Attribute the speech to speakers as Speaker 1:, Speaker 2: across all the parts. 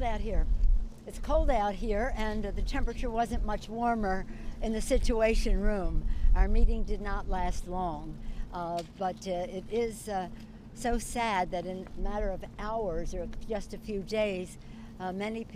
Speaker 1: cold out here. It's cold out here, and the temperature wasn't much warmer in the Situation Room. Our meeting did not last long, but it is so sad that in a matter of hours or just a few days, many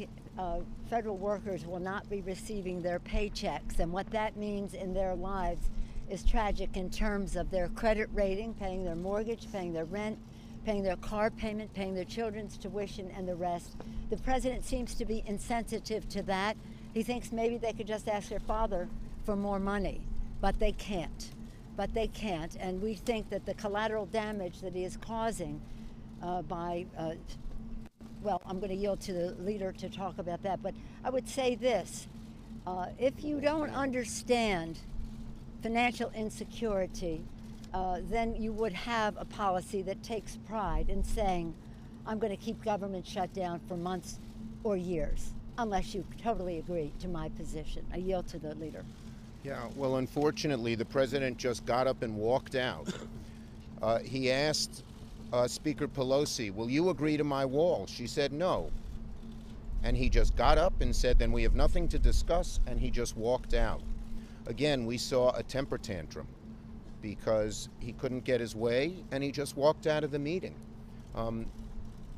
Speaker 1: federal workers will not be receiving their paychecks, and what that means in their lives is tragic in terms of their credit rating, paying their mortgage, paying their rent, paying their car payment, paying their children's tuition, and the rest. The president seems to be insensitive to that. He thinks maybe they could just ask their father for more money, but they can't. And we think that the collateral damage that he is causing by, well, I'm going to yield to the leader to talk about that, but I would say this. If you don't understand financial insecurity, then you would have a policy that takes pride in saying, I'm going to keep government shut down for months or years, unless you totally agree to my position. I yield to the leader.
Speaker 2: Yeah, well, unfortunately, the president just got up and walked out. He asked Speaker Pelosi, will you agree to my wall? She said no. And he just got up and said, then we have nothing to discuss, and he just walked out. Again, we saw a temper tantrum because he couldn't get his way, and he just walked out of the meeting.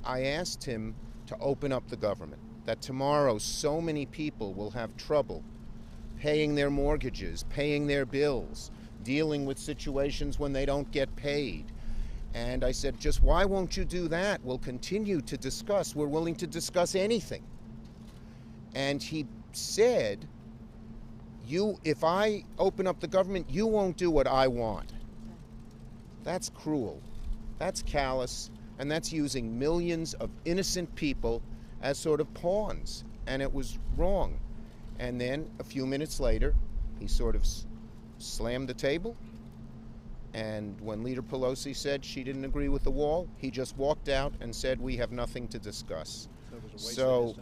Speaker 2: I asked him to open up the government, that tomorrow so many people will have trouble paying their mortgages, paying their bills, dealing with situations when they don't get paid. And I said, just why won't you do that? We'll continue to discuss. We're willing to discuss anything. And he said, if I open up the government, you won't do what I want. That's cruel. That's callous. And that's using millions of innocent people as sort of pawns. And it was wrong. And then a few minutes later, he sort of slammed the table. And when Leader Pelosi said she didn't agree with the wall, he just walked out and said, we have nothing to discuss. So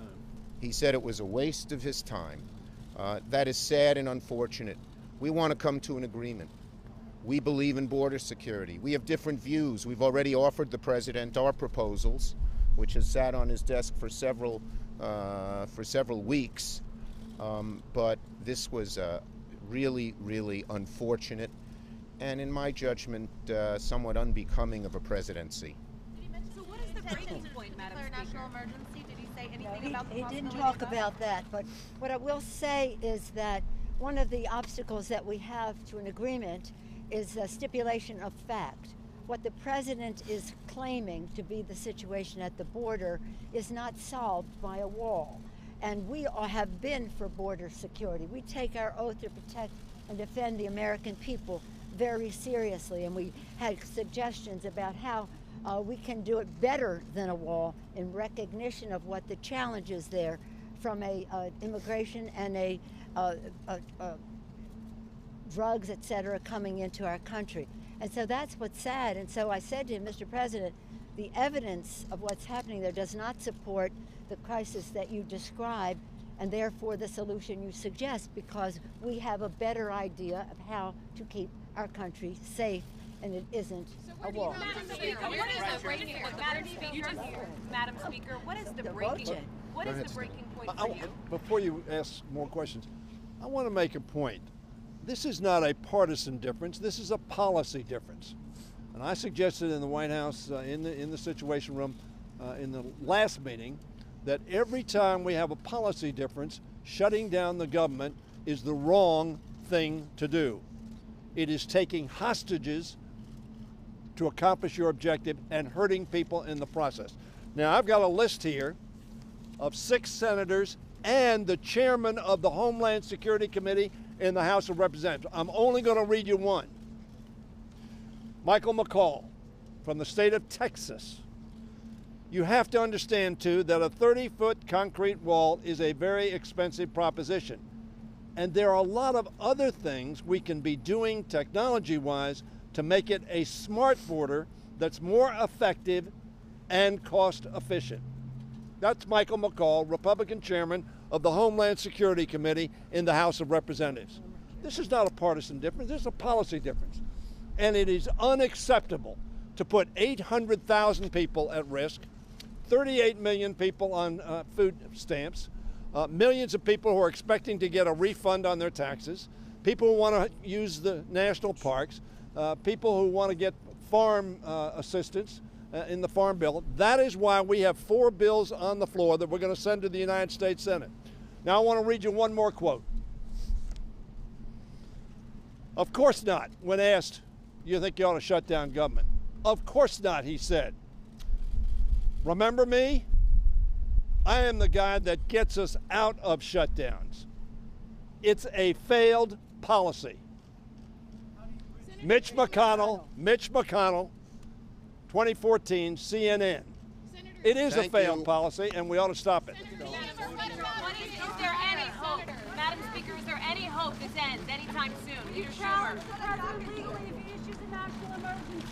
Speaker 2: he said it was a waste of his time. That is sad and unfortunate. We want to come to an agreement. We believe in border security. We have different views. We've already offered the president our proposals, which has sat on his desk for several weeks. But this was really, really unfortunate, and in my judgment, somewhat unbecoming of a presidency.
Speaker 3: So what is the breaking point, Madam Speaker? National emergency? Did he say anything about the
Speaker 1: He didn't talk about that, but what I will say is that one of the obstacles that we have to an agreement is a stipulation of fact. What the president is claiming to be the situation at the border is not solved by a wall. And we all have been for border security. We take our oath to protect and defend the American people very seriously, and we had suggestions about how we can do it better than a wall in recognition of what the challenges there from a immigration and a drugs, et cetera, coming into our country. And so that's what's sad. And so I said to him, Mr. President, the evidence of what's happening there does not support the crisis that you describe, and therefore the solution you suggest, because we have a better idea of how to keep our country safe, and it isn't a wall.
Speaker 3: Madam Speaker, what is the breaking point? Madam Speaker, what is the breaking point for you?
Speaker 4: Before you ask more questions, I want to make a point. This is not a partisan difference. This is a policy difference. And I suggested in the White House, in the Situation Room, in the last meeting, that every time we have a policy difference, shutting down the government is the wrong thing to do. It is taking hostages to accomplish your objective and hurting people in the process. Now, I've got a list here of 6 senators and the chairman of the Homeland Security Committee in the House of Representatives. I'm only going to read you one. Michael McCall from the state of Texas. You have to understand, too, that a 30-foot concrete wall is a very expensive proposition. And there are a lot of other things we can be doing technology-wise to make it a smart border that's more effective and cost-efficient. That's Michael McCall, Republican chairman of the Homeland Security Committee in the House of Representatives. This is not a partisan difference. This is a policy difference. And it is unacceptable to put 800,000 people at risk, 38 million people on food stamps, millions of people who are expecting to get a refund on their taxes, people who want to use the national parks, people who want to get farm assistance in the Farm Bill. That is why we have 4 bills on the floor that we're going to send to the United States Senate. Now I want to read you one more quote. Of course not, when asked, you think you ought to shut down government? Of course not, he said. Remember me? I am the guy that gets us out of shutdowns. It's a failed policy. Mitch McConnell, 2014, CNN. It is a failed policy, and we ought to stop it.
Speaker 3: Is there any hope, Madam Speaker, is there any hope this ends anytime soon? Leader Schumer.
Speaker 5: Legally, if he issues a national emergency.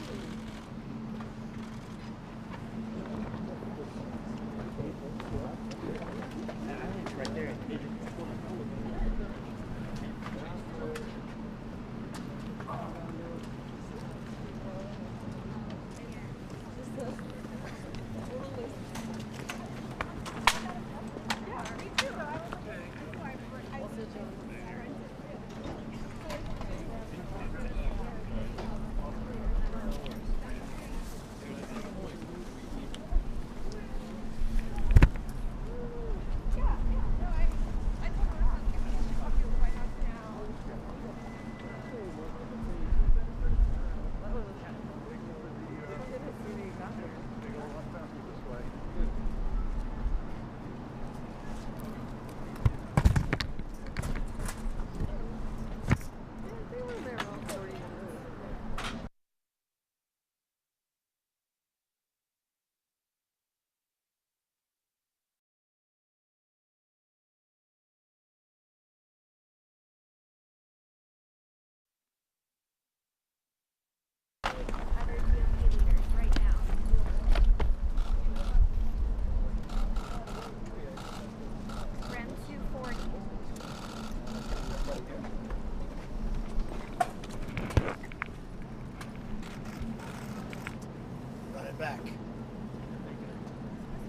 Speaker 6: Back.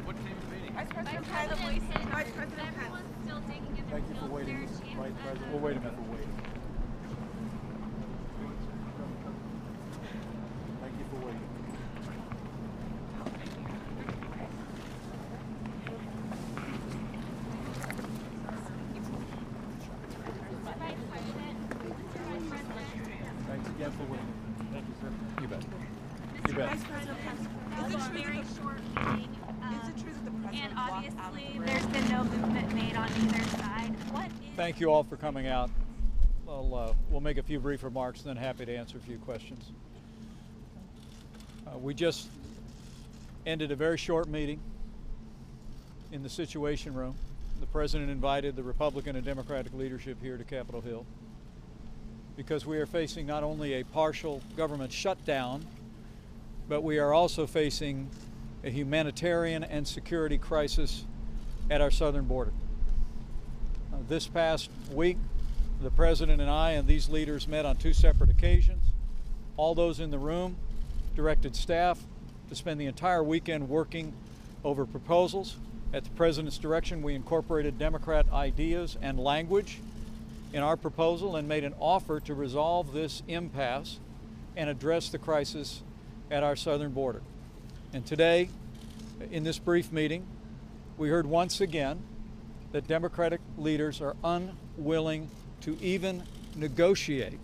Speaker 7: What came to the meeting?
Speaker 3: Vice President Pence. Vice President Pence. Everyone's still taking in
Speaker 6: Thank you for waiting, Vice President. We'll wait a minute for waiting. Thank you for waiting. Thanks again for waiting. Thank you, sir. You bet. You bet.
Speaker 3: Vice President Pence. Is it very short meeting? Is it true that the president and obviously there's been no movement made on either side? What is...
Speaker 8: Thank you all for coming out. We'll make a few brief remarks and then happy to answer a few questions. We just ended a very short meeting in the Situation Room. The President invited the Republican and Democratic leadership here to Capitol Hill because we are facing not only a partial government shutdown, but we are also facing a humanitarian and security crisis at our southern border. This past week, the President and I and these leaders met on 2 separate occasions. All those in the room directed staff to spend the entire weekend working over proposals. At the President's direction, we incorporated Democrat ideas and language in our proposal and made an offer to resolve this impasse and address the crisis at our southern border. And today, in this brief meeting, we heard once again that Democratic leaders are unwilling to even negotiate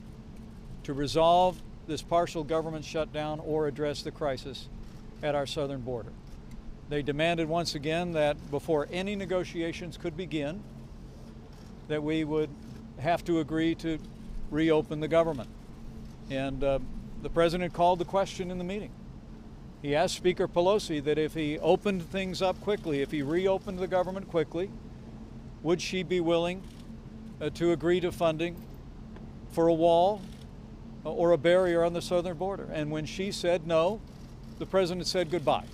Speaker 8: to resolve this partial government shutdown or address the crisis at our southern border. They demanded once again that before any negotiations could begin, that we would have to agree to reopen the government. And the President called the question in the meeting. He asked Speaker Pelosi that if he opened things up quickly, if he reopened the government quickly, would she be willing to agree to funding for a wall or a barrier on the southern border? And when she said no, the President said goodbye.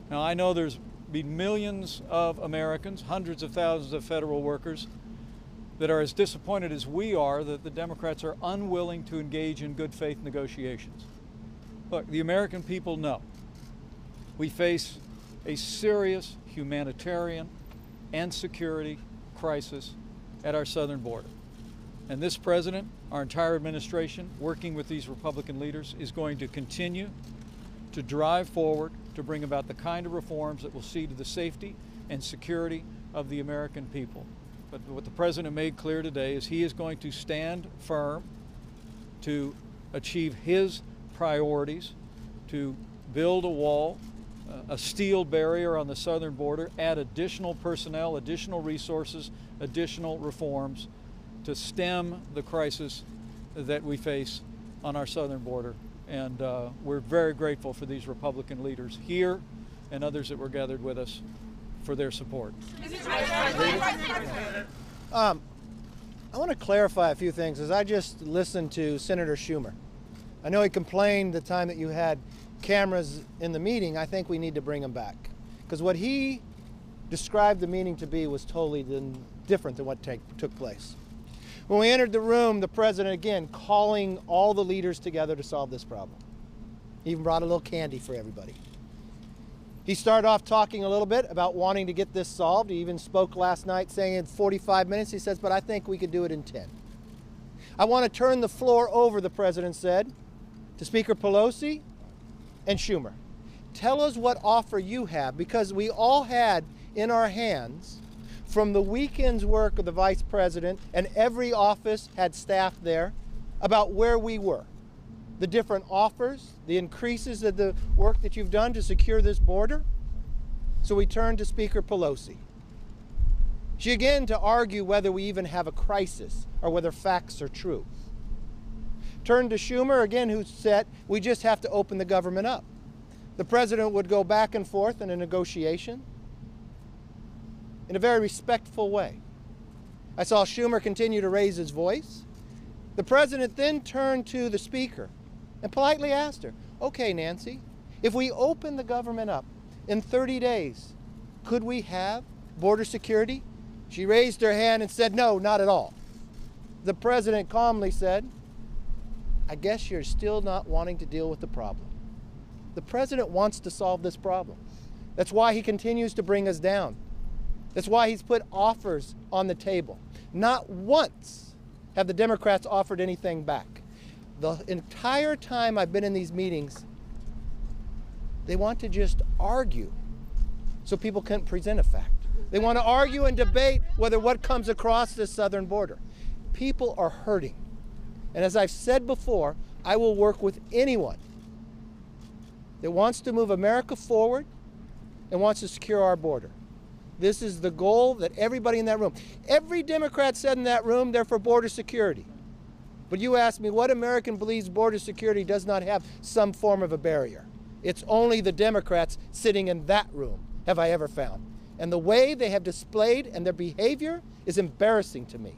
Speaker 8: Now, I know there's been millions of Americans, hundreds of thousands of federal workers that are as disappointed as we are that the Democrats are unwilling to engage in good faith negotiations. Look, the American people know We face a serious humanitarian and security crisis at our southern border. And this president, our entire administration, working with these Republican leaders, is going to continue to drive forward to bring about the kind of reforms that will see to the safety and security of the American people. But what the president made clear today is he is going to stand firm to achieve his priorities, to build a wall, a steel barrier on the southern border, add additional personnel, additional resources, additional reforms to stem the crisis that we face on our southern border. And we're very grateful for these Republican leaders here and others that were gathered with us for their support.
Speaker 7: I want to clarify a few things. As I just listened to Senator Schumer, I know he complained the time that you had cameras in the meeting. I think we need to bring them back, because what he described the meeting to be was totally different than what took place. When we entered the room, the president, again, calling all the leaders together to solve this problem. He even brought a little candy for everybody. He started off talking a little bit about wanting to get this solved. He even spoke last night saying in 45 minutes, he says, but I think we could do it in 10. I want to turn the floor over, the president said, to Speaker Pelosi and Schumer. Tell us what offer you have, because we all had in our hands from the weekend's work of the vice president, and every office had staff there, about where we were. The different offers, the increases of the work that you've done to secure this border. So we turned to Speaker Pelosi. She again to argue whether we even have a crisis or whether facts are true. Turned to Schumer again, who said we just have to open the government up. The president would go back and forth in a negotiation in a very respectful way. I saw Schumer continue to raise his voice. The president then turned to the speaker and politely asked her, okay, Nancy, if we open the government up in 30 days, could we have border security? She raised her hand and said, no, not at all. The president calmly said, I guess you're still not wanting to deal with the problem. The president wants to solve this problem. That's why he continues to bring us down. That's why he's put offers on the table. Not once have the Democrats offered anything back. The entire time I've been in these meetings, they want to just argue so people can't present a fact. They want to argue and debate whether what comes across this southern border. People are hurting. And as I've said before, I will work with anyone that wants to move America forward and wants to secure our border. This is the goal that everybody in that room, every Democrat said in that room, they're for border security. But you ask me, what American believes border security does not have some form of a barrier? It's only the Democrats sitting in that room, have I ever found. And the way they have displayed and their behavior is embarrassing to me.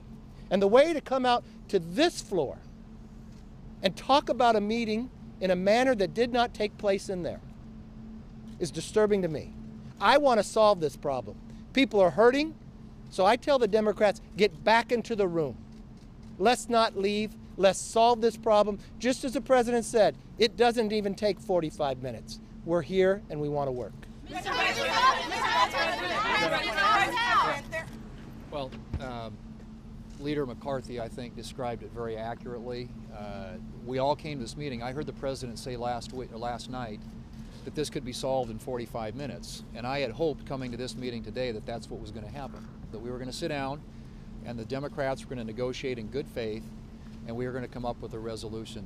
Speaker 7: And the way to come out to this floor and talk about a meeting in a manner that did not take place in there is disturbing to me. I want to solve this problem. People are hurting, so I tell the Democrats, get back into the room. Let's not leave. Let's solve this problem. Just as the president said, it doesn't even take 45 minutes. We're here and we want to work.
Speaker 9: Well, Leader McCarthy, I think, described it very accurately. We all came to this meeting. I heard the president say last night that this could be solved in 45 minutes. And I had hoped coming to this meeting today that that's what was going to happen, that we were going to sit down and the Democrats were going to negotiate in good faith and we were going to come up with a resolution.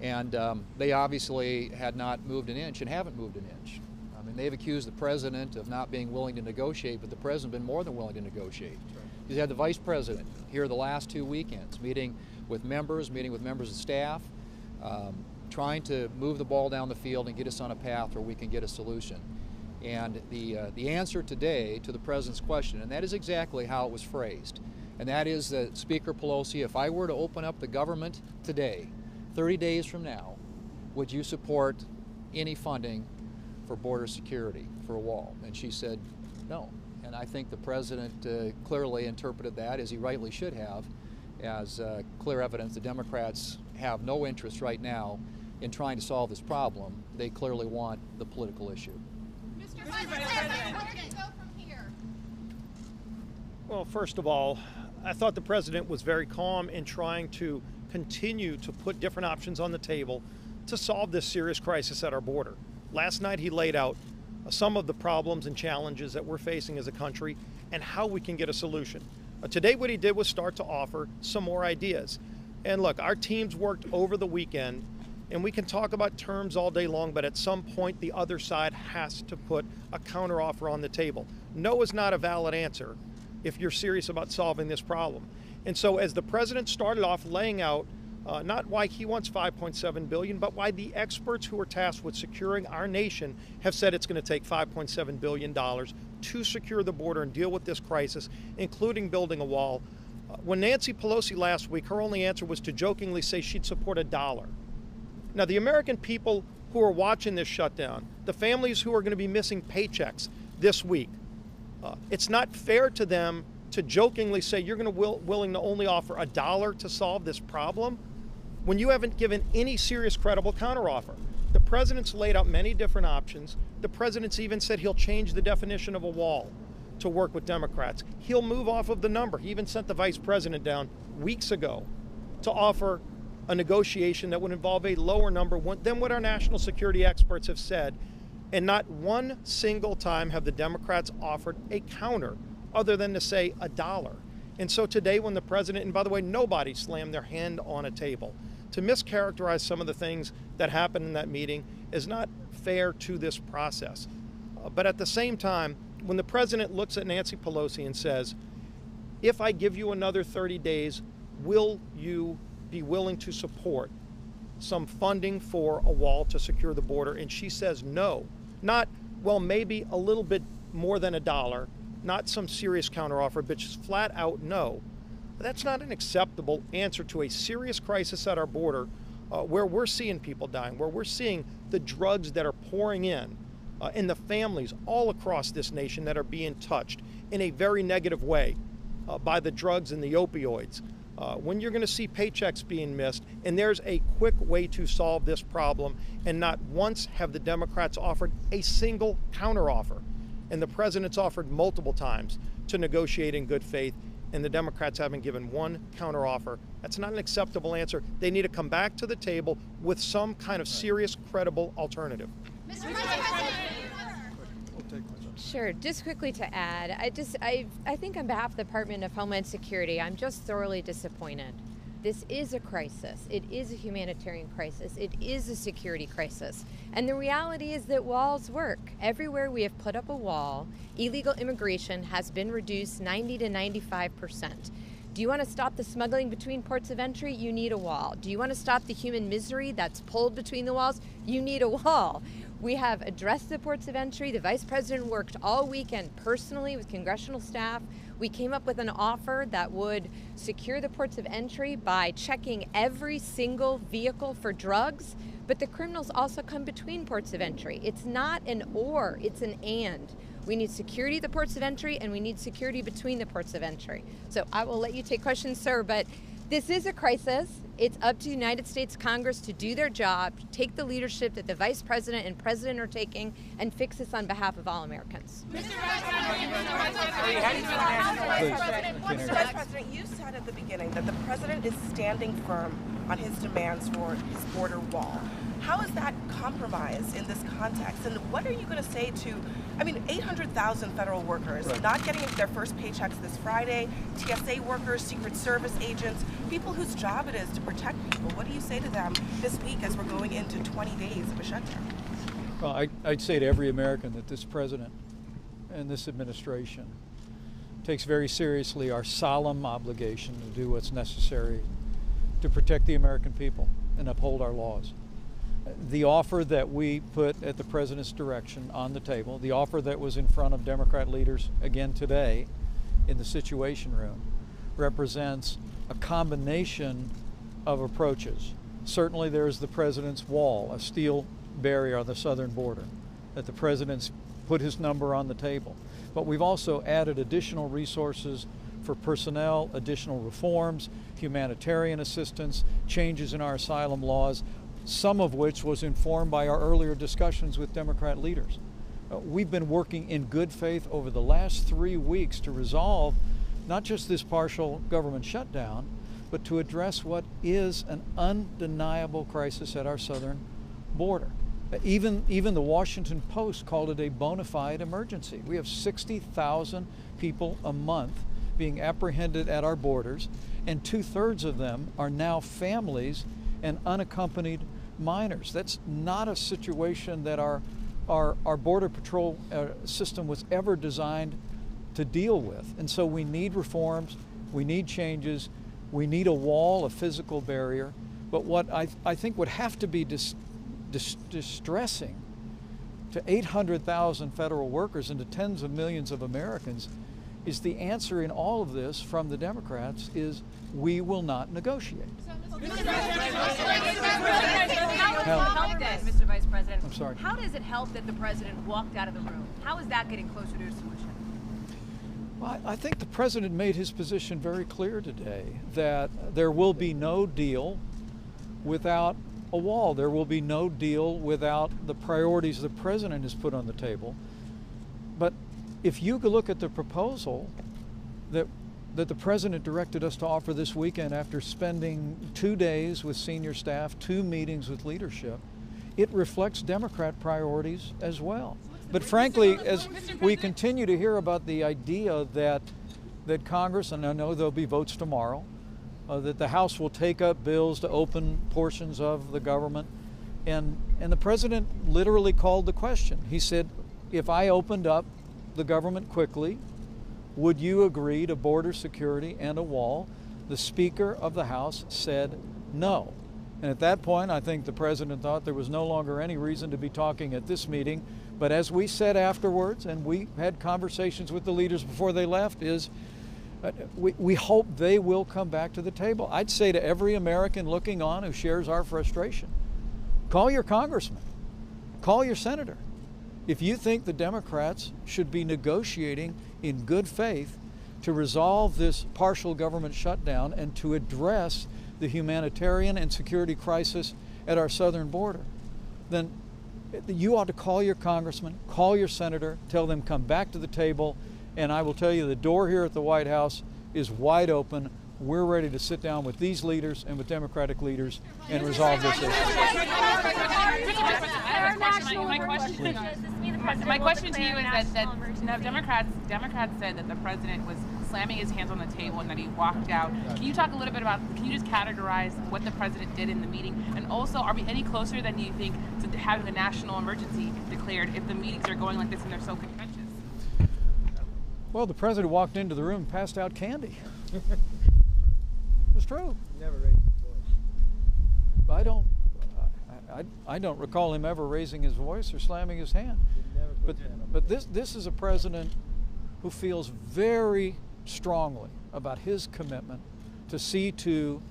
Speaker 9: And they obviously had not moved an inch and haven't moved an inch. I mean, they've accused the president of not being willing to negotiate, but the president's been more than willing to negotiate. He's had the vice president here the last 2 weekends, meeting with members of staff, trying to move the ball down the field and get us on a path where we can get a solution. And the answer today to the president's question, and that is exactly how it was phrased, and that is that Speaker Pelosi, if I were to open up the government today, 30 days from now, would you support any funding for border security, for a wall? And she said no. And I think the president clearly interpreted that, as he rightly should have, as clear evidence the Democrats have no interest right now in trying to solve this problem. They clearly want the political issue.
Speaker 5: Mr. President, where do you go from here?
Speaker 10: Well, first of all, I thought the president was very calm in trying to continue to put different options on the table to solve this serious crisis at our border. Last night he laid out some of the problems and challenges that we're facing as a country and how we can get a solution. Today what he did was start to offer some more ideas. And look, our teams worked over the weekend, and we can talk about terms all day long, but at some point the other side has to put a counteroffer on the table. No is not a valid answer if you're serious about solving this problem. And so as the president started off laying out not why he wants $5.7 billion, but why the experts who are tasked with securing our nation have said it's going to take $5.7 billion to secure the border and deal with this crisis, including building a wall. When Nancy Pelosi last week, her only answer was to jokingly say she'd support $1. Now, the American people who are watching this shutdown, the families who are going to be missing paychecks this week, it's not fair to them to jokingly say you're going to willing to only offer $1 to solve this problem when you haven't given any serious, credible counteroffer. The president's laid out many different options. The president's even said he'll change the definition of a wall to work with Democrats. He'll move off of the number. He even sent the vice president down weeks ago to offer a negotiation that would involve a lower number than what our national security experts have said. And not one single time have the Democrats offered a counter other than to say $1. And so today when the president, and by the way, nobody slammed their hand on a table, to mischaracterize some of the things that happened in that meeting is not fair to this process. But at the same time, when the president looks at Nancy Pelosi and says, if I give you another 30 days, will you be willing to support some funding for a wall to secure the border? And she says no. Not, well, maybe a little bit more than $1, not some serious counteroffer, but just flat out no. That's not an acceptable answer to a serious crisis at our border where we're seeing people dying, where we're seeing the drugs that are pouring in and the families all across this nation that are being touched in a very negative way by the drugs and the opioids. When you're going to see paychecks being missed, and there's a quick way to solve this problem, and not once have the Democrats offered a single counteroffer. And the president's offered multiple times to negotiate in good faith, and the Democrats haven't given one counteroffer. That's not an acceptable answer. They need to come back to the table with some kind of serious, credible alternative.
Speaker 5: Mr. President.
Speaker 11: Sure. Just quickly to add, I think on behalf of the Department of Homeland Security, I'm just thoroughly disappointed. This is a crisis. It is a humanitarian crisis. It is a security crisis. And the reality is that walls work. Everywhere we have put up a wall, illegal immigration has been reduced 90 to 95%. Do you want to stop the smuggling between ports of entry? You need a wall. Do you want to stop the human misery that's pulled between the walls? You need a wall. We have addressed the ports of entry. The Vice President worked all weekend personally with congressional staff. We came up with an offer that would secure the ports of entry by checking every single vehicle for drugs, but the criminals also come between ports of entry. It's not an or, it's an and. We need security at the ports of entry, and we need security between the ports of entry. So I will let you take questions, sir, but this is a crisis. It's up to the United States Congress to do their job, take the leadership that the Vice President and President are taking, and fix this on behalf of all Americans.
Speaker 12: Mr. President, you said at the beginning that the President is standing firm on his demands for his border wall. How is that compromised in this context? And what are you going to say to, 800,000 federal workers not getting their first paychecks this Friday, TSA workers, Secret Service agents, people whose job it is to protect people. What do you say to them this week as we're going into 20 days of a shutdown?
Speaker 8: Well, I'd say to every American that this president and this administration takes very seriously our solemn obligation to do what's necessary to protect the American people and uphold our laws. The offer that we put at the president's direction on the table, the offer that was in front of Democrat leaders again today in the Situation Room, represents a combination of approaches. Certainly there's the president's wall, a steel barrier on the southern border, that the president's put his number on the table. But we've also added additional resources for personnel, additional reforms, humanitarian assistance, changes in our asylum laws, some of which was informed by our earlier discussions with Democrat leaders. We've been working in good faith over the last 3 weeks to resolve not just this partial government shutdown, but to address what is an undeniable crisis at our southern border. Even the Washington Post called it a bona fide emergency. We have 60,000 people a month being apprehended at our borders, and 2/3 of them are now families and unaccompanied minors. That's not a situation that our Border Patrol system was ever designed to deal with. And so we need reforms, we need changes, we need a wall, a physical barrier. But what I think would have to be distressing to 800,000 federal workers and to tens of millions of Americans is the answer in all of this from the Democrats is we will not negotiate.
Speaker 13: Mr. Vice President,
Speaker 8: I'm sorry.
Speaker 13: How does it help that the president walked out of the room? How is that getting closer to a solution?
Speaker 8: Well, I think the president made his position very clear today that there will be no deal without a wall. There will be no deal without the priorities the president has put on the table. But if you look at the proposal that the president directed us to offer this weekend after spending 2 days with senior staff, 2 meetings with leadership, it reflects Democrat priorities as well. But frankly, as we continue to hear about the idea that Congress, and I know there'll be votes tomorrow, that the House will take up bills to open portions of the government, and the president literally called the question. He said, if I opened up the government quickly, would you agree to border security and a wall? The Speaker of the House said no. And at that point, I think the president thought there was no longer any reason to be talking at this meeting. But as we said afterwards, and we had conversations with the leaders before they left, is we hope they will come back to the table. I'd say to every American looking on who shares our frustration, call your congressman, call your senator. If you think the Democrats should be negotiating in good faith to resolve this partial government shutdown and to address the humanitarian and security crisis at our southern border, then you ought to call your congressman, call your senator, tell them come back to the table, and I will tell you the door here at the White House is wide open. We're ready to sit down with these leaders and with Democratic leaders and resolve this issue.
Speaker 14: My question to you is that Democrats said that the president was slamming his hands on the table and that he walked out. Can you talk a little bit about, can you just categorize what the president did in the meeting? And also, are we any closer than you think to having a national emergency declared if the meetings are going like this and they're so contentious?
Speaker 8: Well, the president walked into the room and passed out candy. It was true.
Speaker 7: Never raised his voice.
Speaker 8: I don't recall him ever raising his voice or slamming his hand. But this is a president who feels very strongly about his commitment to see to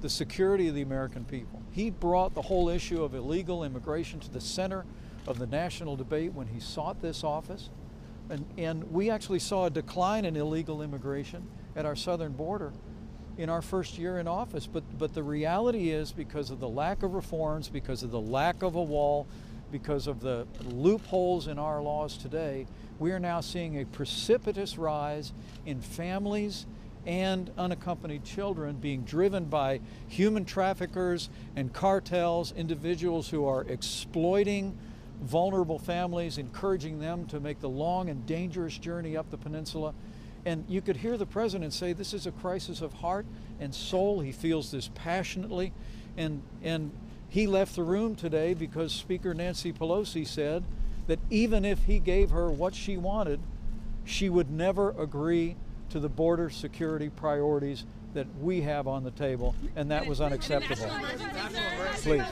Speaker 8: the security of the American people. He brought the whole issue of illegal immigration to the center of the national debate when he sought this office. And we actually saw a decline in illegal immigration at our southern border in our first year in office. But the reality is, because of the lack of reforms, because of the lack of a wall, because of the loopholes in our laws today, we are now seeing a precipitous rise in families and unaccompanied children being driven by human traffickers and cartels, individuals who are exploiting vulnerable families, encouraging them to make the long and dangerous journey up the peninsula. And you could hear the president say this is a crisis of heart and soul. He feels this passionately. And he left the room today because Speaker Nancy Pelosi said that even if he gave her what she wanted, she would never agree to the border security priorities that we have on the table, and that was unacceptable. Please,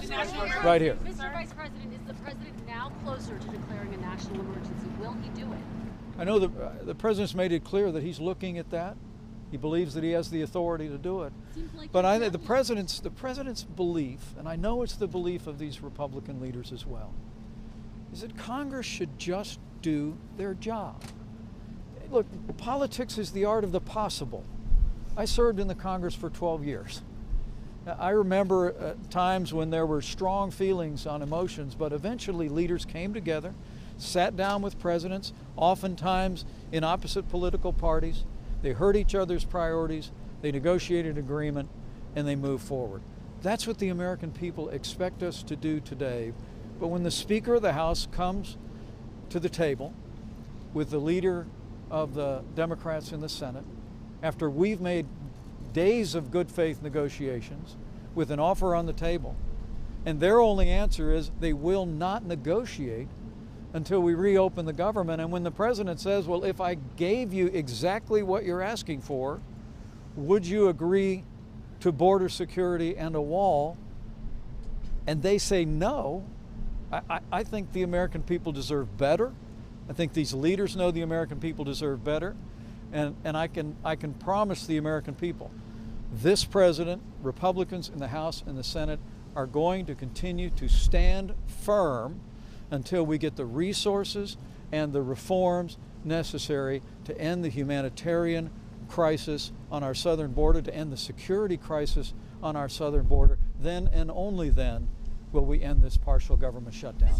Speaker 8: right here.
Speaker 15: Mr. Vice President, is the president now closer to declaring a national emergency? Will he do it?
Speaker 8: I know the president's made it clear that he's looking at that. He believes that he has the authority to do it. But the president's belief, and I know it's the belief of these Republican leaders as well, is that Congress should just do their job. Look, politics is the art of the possible. I served in the Congress for 12 years. I remember times when there were strong feelings on emotions, but eventually leaders came together, sat down with presidents, oftentimes in opposite political parties. They heard each other's priorities, they negotiated agreement, and they moved forward. That's what the American people expect us to do today. But when the Speaker of the House comes to the table with the leader of the Democrats in the Senate, after we've made days of good faith negotiations with an offer on the table, and their only answer is they will not negotiate until we reopen the government. And when the president says, well, if I gave you exactly what you're asking for, would you agree to border security and a wall? And they say no. I think the American people deserve better. I think these leaders know the American people deserve better. And I can promise the American people, this president, Republicans in the House and the Senate are going to continue to stand firm until we get the resources and the reforms necessary to end the humanitarian crisis on our southern border, to end the security crisis on our southern border. Then and only then will we end this partial government shutdown.